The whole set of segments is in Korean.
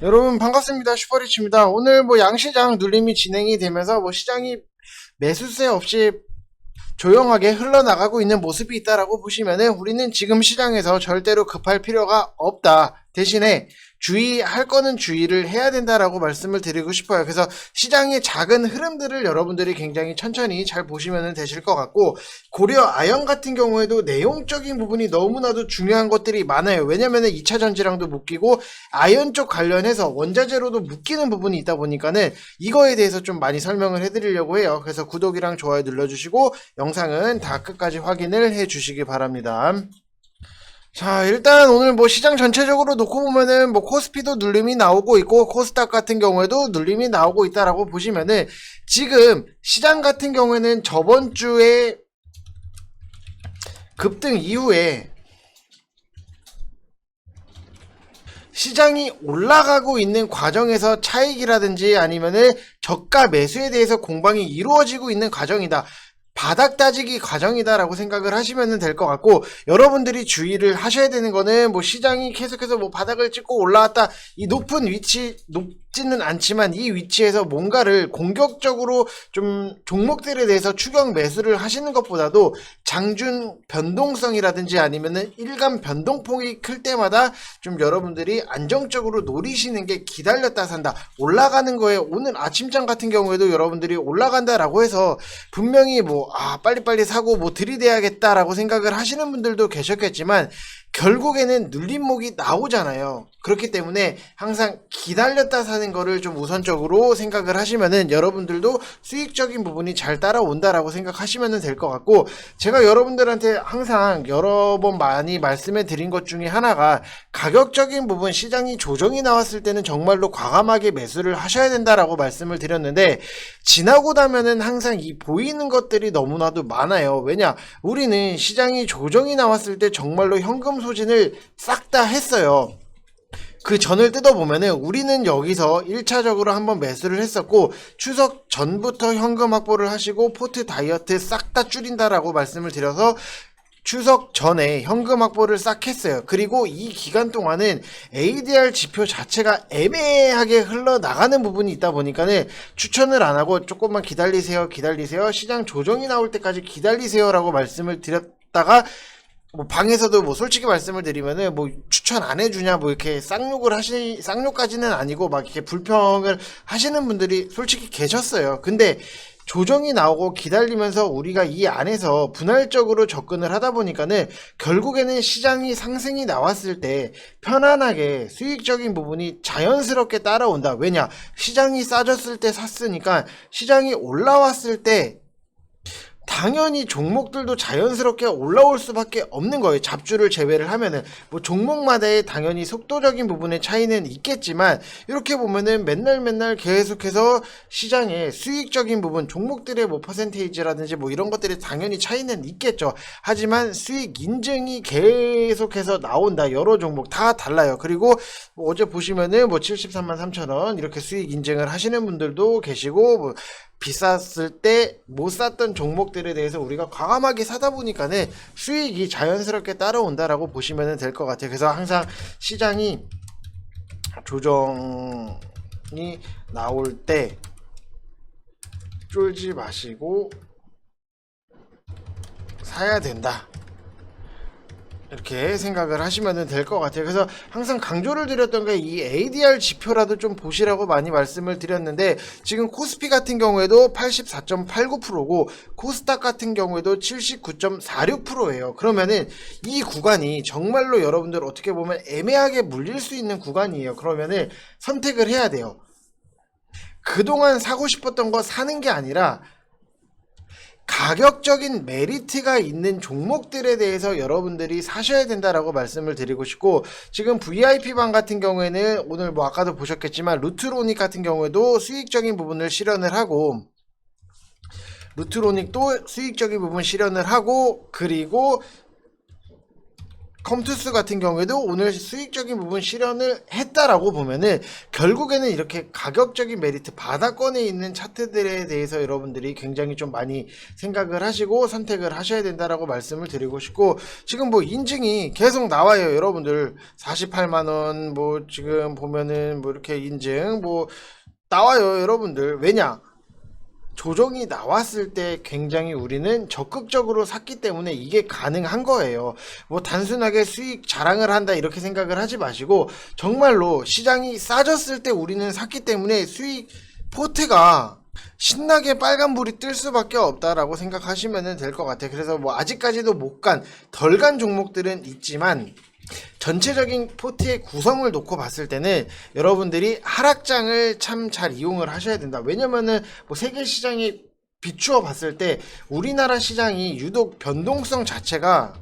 여러분 반갑습니다. 슈퍼리치입니다. 오늘 양시장 눌림이 진행이 되면서 시장이 매수세 없이 조용하게 흘러나가고 있는 모습이 있다라고 보시면은 우리는 지금 시장에서 절대로 급할 필요가 없다. 대신에 주의할 거는 주의를 해야 된다라고 말씀을 드리고 싶어요. 그래서 시장의 작은 흐름들을 여러분들이 굉장히 천천히 잘 보시면 되실 것 같고, 고려 아연 같은 경우에도 내용적인 부분이 너무나도 중요한 것들이 많아요. 왜냐면은 2차 전지랑도 묶이고 아연 쪽 관련해서 원자재로도 묶이는 부분이 있다 보니까는 이거에 대해서 좀 많이 설명을 해드리려고 해요. 그래서 구독이랑 좋아요 눌러주시고 영상은 다 끝까지 확인을 해 주시기 바랍니다. 자, 일단 오늘 시장 전체적으로 놓고 보면은 코스피도 눌림이 나오고 있고 코스닥 같은 경우에도 눌림이 나오고 있다라고 보시면은, 지금 시장 같은 경우에는 저번 주에 급등 이후에 시장이 올라가고 있는 과정에서 차익이라든지 아니면은 저가 매수에 대해서 공방이 이루어지고 있는 과정이다, 바닥 따지기 과정이다라고 생각을 하시면 될 것 같고, 여러분들이 주의를 하셔야 되는 거는 시장이 계속해서 바닥을 찍고 올라왔다, 이 높은 위치, 높지는 않지만 이 위치에서 뭔가를 공격적으로 좀 종목들에 대해서 추격 매수를 하시는 것보다도 장중 변동성이라든지 아니면은 일간 변동폭이 클 때마다 좀 여러분들이 안정적으로 노리시는 게, 기다렸다 산다, 올라가는 거에 오늘 아침장 같은 경우에도 여러분들이 올라간다라고 해서 분명히 빨리빨리 사고 들이대야겠다라고 생각을 하시는 분들도 계셨겠지만, 결국에는 눌림목이 나오잖아요. 그렇기 때문에 항상 기다렸다 사는 거를 좀 우선적으로 생각을 하시면은 여러분들도 수익적인 부분이 잘 따라온다라고 생각하시면 될 것 같고, 제가 여러분들한테 항상 여러 번 많이 말씀해 드린 것 중에 하나가, 가격적인 부분, 시장이 조정이 나왔을 때는 정말로 과감하게 매수를 하셔야 된다라고 말씀을 드렸는데, 지나고 나면은 항상 이 보이는 것들이 너무나도 많아요. 왜냐, 우리는 시장이 조정이 나왔을 때 정말로 현금 소진을 싹 다 했어요. 그 전을 뜯어보면은 우리는 여기서 1차적으로 한번 매수를 했었고, 추석 전부터 현금 확보를 하시고 포트 다이어트 싹 다 줄인다라고 말씀을 드려서 추석 전에 현금 확보를 싹 했어요. 그리고 이 기간 동안은 ADR 지표 자체가 애매하게 흘러나가는 부분이 있다 보니까는 추천을 안 하고 조금만 기다리세요, 시장 조정이 나올 때까지 기다리세요 라고 말씀을 드렸다가, 방에서도 솔직히 말씀을 드리면은 추천 안 해주냐 이렇게 쌍욕까지는 아니고 이렇게 불평을 하시는 분들이 솔직히 계셨어요. 근데 조정이 나오고 기다리면서 우리가 이 안에서 분할적으로 접근을 하다 보니까는 결국에는 시장이 상승이 나왔을 때 편안하게 수익적인 부분이 자연스럽게 따라온다. 왜냐, 시장이 싸졌을 때 샀으니까 시장이 올라왔을 때 당연히 종목들도 자연스럽게 올라올 수밖에 없는 거예요. 잡주를 제외를 하면은 종목마다의 당연히 속도적인 부분의 차이는 있겠지만, 이렇게 보면은 맨날 계속해서 시장의 수익적인 부분, 종목들의 퍼센테이지라든지 이런 것들이 당연히 차이는 있겠죠. 하지만 수익 인증이 계속해서 나온다. 여러 종목 다 달라요. 그리고 어제 보시면은 73만 3천 원 이렇게 수익 인증을 하시는 분들도 계시고, 비쌌을 때 못 샀던 종목들에 대해서 우리가 과감하게 사다 보니까는 수익이 자연스럽게 따라온다라고 보시면 될 것 같아요. 그래서 항상 시장이 조정이 나올 때 쫄지 마시고 사야 된다, 이렇게 생각을 하시면 될 것 같아요. 그래서 항상 강조를 드렸던 게 이 ADR 지표라도 좀 보시라고 많이 말씀을 드렸는데, 지금 코스피 같은 경우에도 84.89%고 코스닥 같은 경우에도 79.46%예요. 그러면은 이 구간이 정말로 여러분들 어떻게 보면 애매하게 물릴 수 있는 구간이에요. 그러면은 선택을 해야 돼요. 그동안 사고 싶었던 거 사는 게 아니라 가격적인 메리트가 있는 종목들에 대해서 여러분들이 사셔야 된다라고 말씀을 드리고 싶고, 지금 VIP방 같은 경우에는 오늘 아까도 보셨겠지만 루트로닉 같은 경우에도 수익적인 부분을 실현을 하고, 루트로닉도 수익적인 부분 실현을 하고, 그리고 컴투스 같은 경우에도 오늘 수익적인 부분 실현을 했다라고 보면은 결국에는 이렇게 가격적인 메리트 바닥권에 있는 차트들에 대해서 여러분들이 굉장히 좀 많이 생각을 하시고 선택을 하셔야 된다라고 말씀을 드리고 싶고, 지금 뭐 인증이 계속 나와요 여러분들. 48만원 뭐 지금 보면은 뭐 이렇게 인증 뭐 나와요 여러분들. 왜냐, 조정이 나왔을 때 굉장히 우리는 적극적으로 샀기 때문에 이게 가능한 거예요. 뭐 단순하게 수익 자랑을 한다 이렇게 생각을 하지 마시고, 정말로 시장이 싸졌을 때 우리는 샀기 때문에 수익 포트가 신나게 빨간불이 뜰 수밖에 없다라고 생각하시면 될 것 같아요. 그래서 뭐 아직까지도 못 간, 덜 간 종목들은 있지만 전체적인 포트의 구성을 놓고 봤을 때는 여러분들이 하락장을 참 잘 이용을 하셔야 된다. 왜냐면은 뭐 세계 시장이 비추어 봤을 때 우리나라 시장이 유독 변동성 자체가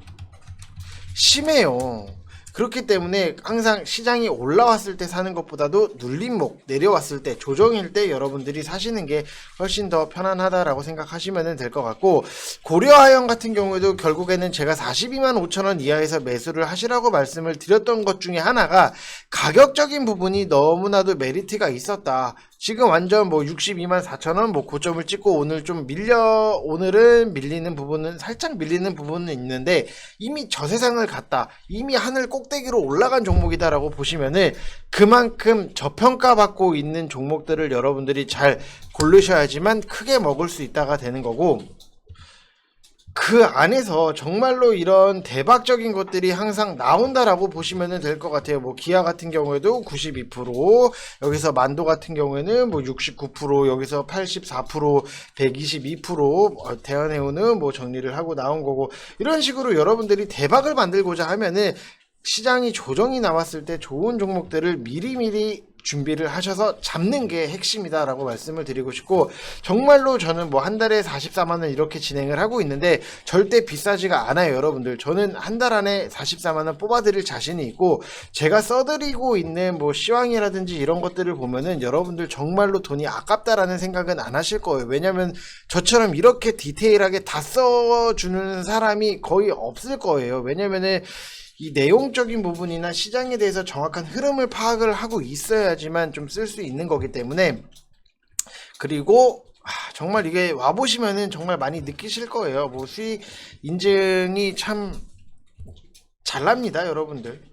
심해요. 그렇기 때문에 항상 시장이 올라왔을 때 사는 것보다도 눌림목, 내려왔을 때, 조정일 때 여러분들이 사시는 게 훨씬 더 편안하다라고 생각하시면 될 것 같고, 고려아연 같은 경우에도 결국에는 제가 42만 5천원 이하에서 매수를 하시라고 말씀을 드렸던 것 중에 하나가 가격적인 부분이 너무나도 메리트가 있었다. 지금 완전 뭐 62만 4천원 뭐 고점을 찍고 오늘 좀 오늘은 밀리는 부분은 살짝 밀리는 부분은 있는데 이미 저세상을 갔다, 이미 하늘 꼭대기로 올라간 종목이다라고 보시면은 그만큼 저평가받고 있는 종목들을 여러분들이 잘 고르셔야지만 크게 먹을 수 있다가 되는 거고, 그 안에서 정말로 이런 대박적인 것들이 항상 나온다라고 보시면 될 것 같아요. 뭐 기아 같은 경우에도 92%, 여기서 만도 같은 경우에는 뭐 69%, 여기서 84%, 122%, 대한해운은 뭐 정리를 하고 나온 거고, 이런 식으로 여러분들이 대박을 만들고자 하면은 시장이 조정이 나왔을 때 좋은 종목들을 미리미리 준비를 하셔서 잡는 게 핵심이다 라고 말씀을 드리고 싶고, 정말로 저는 뭐 한 달에 44만원 이렇게 진행을 하고 있는데 절대 비싸지가 않아요 여러분들. 저는 한 달 안에 44만원 뽑아드릴 자신이 있고, 제가 써드리고 있는 뭐 시황이라든지 이런 것들을 보면은 여러분들 정말로 돈이 아깝다라는 생각은 안 하실 거예요. 왜냐면 저처럼 이렇게 디테일하게 다 써주는 사람이 거의 없을 거예요. 왜냐면은 이 내용적인 부분이나 시장에 대해서 정확한 흐름을 파악을 하고 있어야지만 좀 쓸 수 있는 거기 때문에, 그리고 정말 이게 와보시면은 정말 많이 느끼실 거예요. 뭐 수익 인증이 참 잘납니다 여러분들.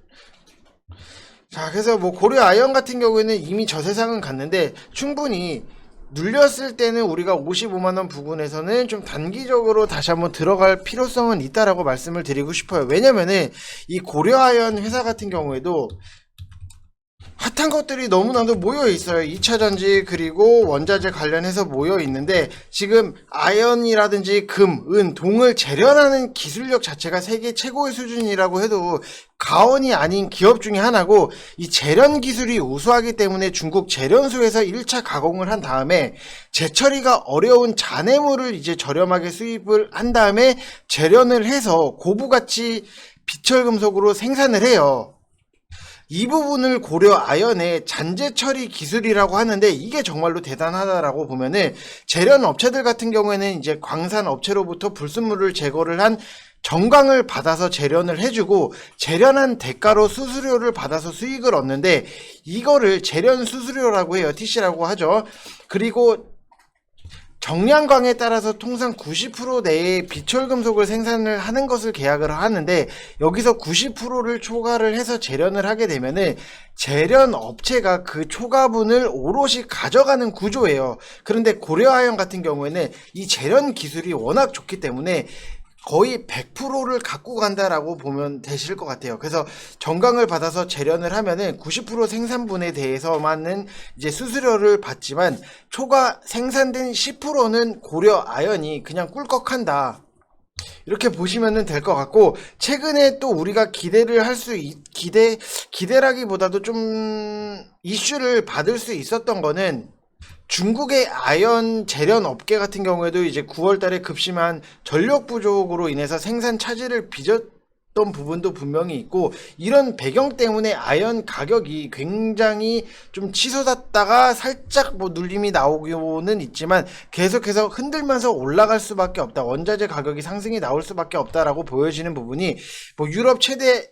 자, 그래서 뭐 고려아연 같은 경우에는 이미 저세상은 갔는데 충분히 눌렸을 때는 우리가 55만원 부근에서는 좀 단기적으로 다시 한번 들어갈 필요성은 있다라고 말씀을 드리고 싶어요. 왜냐면은 이 고려아연 회사 같은 경우에도 핫한 것들이 너무나도 모여 있어요. 2차전지 그리고 원자재 관련해서 모여 있는데, 지금 아연이라든지 금, 은, 동을 재련하는 기술력 자체가 세계 최고의 수준이라고 해도 가언이 아닌 기업 중에 하나고, 이 재련 기술이 우수하기 때문에 중국 재련소에서 1차 가공을 한 다음에 재처리가 어려운 잔해물을 이제 저렴하게 수입을 한 다음에 재련을 해서 고부가치 비철금속으로 생산을 해요. 이 부분을 고려아연의 잔재 처리 기술이라고 하는데, 이게 정말로 대단하다라고 보면은 재련 업체들 같은 경우에는 이제 광산 업체로부터 불순물을 제거를 한 정광을 받아서 재련을 해주고, 재련한 대가로 수수료를 받아서 수익을 얻는데, 이거를 재련 수수료라고 해요. TC라고 하죠. 그리고 정량광에 따라서 통상 90% 내의 비철금속을 생산을 하는 것을 계약을 하는데, 여기서 90%를 초과를 해서 재련을 하게 되면은 재련 업체가 그 초과분을 오롯이 가져가는 구조예요. 그런데 고려아연 같은 경우에는 이 재련 기술이 워낙 좋기 때문에 거의 100%를 갖고 간다라고 보면 되실 것 같아요. 그래서 정강을 받아서 재련을 하면은 90% 생산분에 대해서만은 이제 수수료를 받지만 초과 생산된 10%는 고려아연이 그냥 꿀꺽한다, 이렇게 보시면 될 것 같고, 최근에 또 우리가 기대를 할 수 기대라기보다도 좀 이슈를 받을 수 있었던 거는 중국의 아연 재련 업계 같은 경우에도 이제 9월 달에 급심한 전력 부족으로 인해서 생산 차질을 빚었던 부분도 분명히 있고, 이런 배경 때문에 아연 가격이 굉장히 좀 치솟았다가 살짝 뭐 눌림이 나오고는 있지만 계속해서 흔들면서 올라갈 수밖에 없다, 원자재 가격이 상승이 나올 수밖에 없다라고 보여지는 부분이 뭐 유럽 최대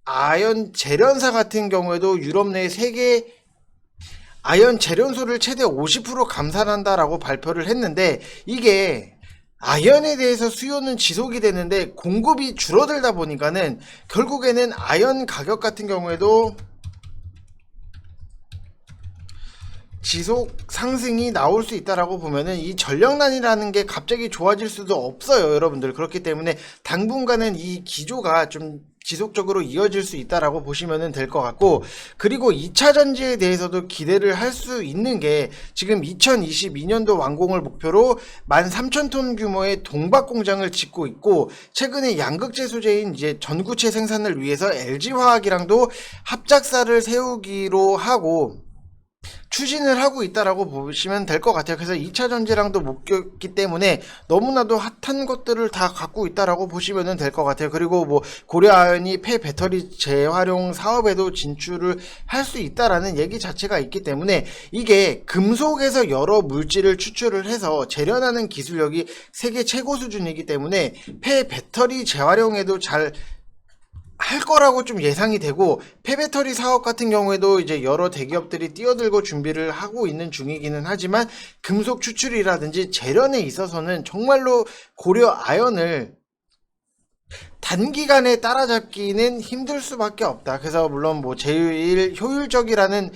아연 재련사 같은 경우에도 유럽 내 세계 아연 재련소를 최대 50% 감산한다라고 발표를 했는데, 이게 아연에 대해서 수요는 지속이 되는데 공급이 줄어들다 보니까는 결국에는 아연 가격 같은 경우에도 지속 상승이 나올 수 있다라고 보면은 이 전력난이라는 게 갑자기 좋아질 수도 없어요, 여러분들. 그렇기 때문에 당분간은 이 기조가 좀 지속적으로 이어질 수 있다라고 보시면 될 것 같고, 그리고 2차 전지에 대해서도 기대를 할 수 있는 게 지금 2022년도 완공을 목표로 13,000톤 규모의 동박 공장을 짓고 있고, 최근에 양극재 소재인 이제 전구체 생산을 위해서 LG화학이랑도 합작사를 세우기로 하고 추진을 하고 있다라고 보시면 될 것 같아요. 그래서 2차 전지랑도 묶였기 때문에 너무나도 핫한 것들을 다 갖고 있다라고 보시면 될 것 같아요. 그리고 뭐 고려아연이 폐배터리 재활용 사업에도 진출을 할 수 있다라는 얘기 자체가 있기 때문에, 이게 금속에서 여러 물질을 추출을 해서 재련하는 기술력이 세계 최고 수준이기 때문에 폐배터리 재활용에도 잘 할 거라고 좀 예상이 되고, 폐배터리 사업 같은 경우에도 이제 여러 대기업들이 뛰어들고 준비를 하고 있는 중이기는 하지만, 금속 추출이라든지 재련에 있어서는 정말로 고려 아연을 단기간에 따라잡기는 힘들 수밖에 없다. 그래서 물론 뭐 제일 효율적이라는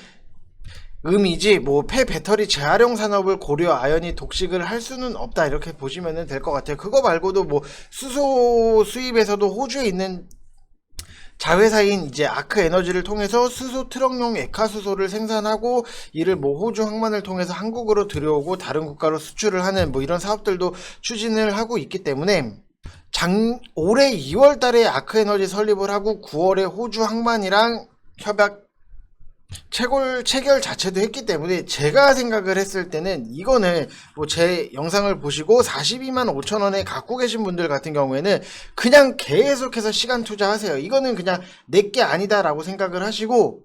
의미지, 뭐 폐배터리 재활용 산업을 고려 아연이 독식을 할 수는 없다, 이렇게 보시면 될 것 같아요. 그거 말고도 뭐 수소 수입에서도 호주에 있는 자회사인 이제 아크 에너지를 통해서 수소 트럭용 액화수소를 생산하고, 이를 뭐 호주 항만을 통해서 한국으로 들여오고 다른 국가로 수출을 하는 뭐 이런 사업들도 추진을 하고 있기 때문에, 올해 2월 달에 아크 에너지 설립을 하고 9월에 호주 항만이랑 협약 체결 자체도 했기 때문에, 제가 생각을 했을 때는 이거는 뭐 제 영상을 보시고 42만 5천 원에 갖고 계신 분들 같은 경우에는 그냥 계속해서 시간 투자하세요. 이거는 그냥 내게 아니다 라고 생각을 하시고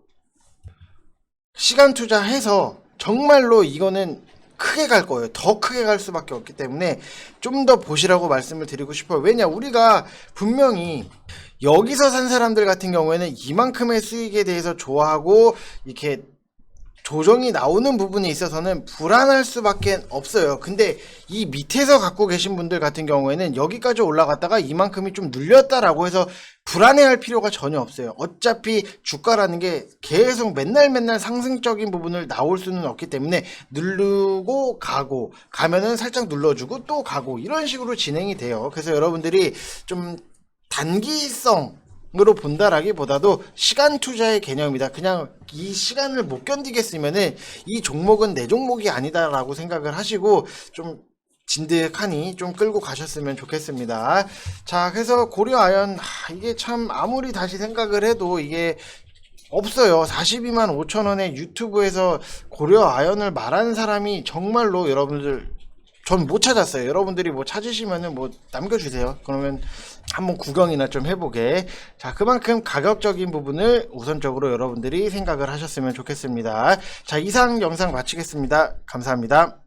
시간 투자해서 정말로 이거는 크게 갈 거예요. 더 크게 갈 수밖에 없기 때문에 좀 더 보시라고 말씀을 드리고 싶어요. 왜냐, 우리가 분명히 여기서 산 사람들 같은 경우에는 이만큼의 수익에 대해서 좋아하고 이렇게 조정이 나오는 부분에 있어서는 불안할 수밖에 없어요. 근데 이 밑에서 갖고 계신 분들 같은 경우에는 여기까지 올라갔다가 이만큼이 좀 눌렸다라고 해서 불안해할 필요가 전혀 없어요. 어차피 주가라는 게 계속 맨날 상승적인 부분을 나올 수는 없기 때문에, 누르고 가고 가면은 살짝 눌러주고 또 가고 이런 식으로 진행이 돼요. 그래서 여러분들이 좀 단기성으로 본다라기보다도 시간 투자의 개념이다. 그냥 이 시간을 못 견디겠으면은 이 종목은 내 종목이 아니다라고 생각을 하시고 좀 진득하니 좀 끌고 가셨으면 좋겠습니다. 자, 그래서 고려아연, 이게 참 아무리 다시 생각을 해도 이게 없어요. 42만 5천 원에 유튜브에서 고려아연을 말하는 사람이 정말로, 여러분들 전 못 찾았어요. 여러분들이 뭐 찾으시면은 뭐 남겨주세요. 그러면 한번 구경이나 좀 해보게. 자, 그만큼 가격적인 부분을 우선적으로 여러분들이 생각을 하셨으면 좋겠습니다. 자, 이상 영상 마치겠습니다. 감사합니다.